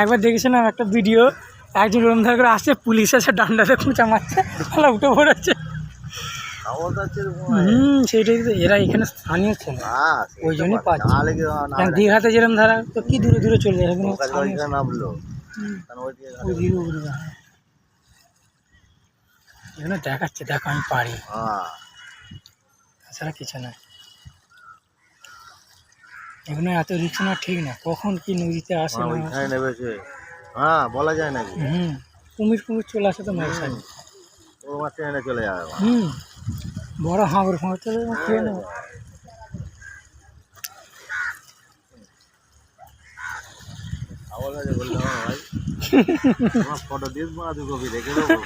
একবার দেখেছিলাম একটা ভিডিও, একজন রুম ধার করে আসছে, পুলিশ এসে ডান্ডাতে খুঁচা মারছে, উঠে পড়েছে। সেইটাই তো, এরা এখানে স্থানীয় ছেলে, ওই জন্যই পাচ্ছে। দীঘাতে যেরকম ধারা তো কি দূরে দূরে চলে যায়, এখানে দেখাচ্ছে দেখো আমি পারি, তাছাড়া কিছু না। এখানে এত রিক্স না, ঠিক না, কখন কি নদীতে আসে বলা যায় নাকি। কুমির চলে আসে তো মাঝে সাঝে, ও মাছ এনে চলে যাবে। বড় হাঙর ফাঙর চলে খেয়ে নেবো। ফটো দিয়ে দুটো কপি রেখে দেবো।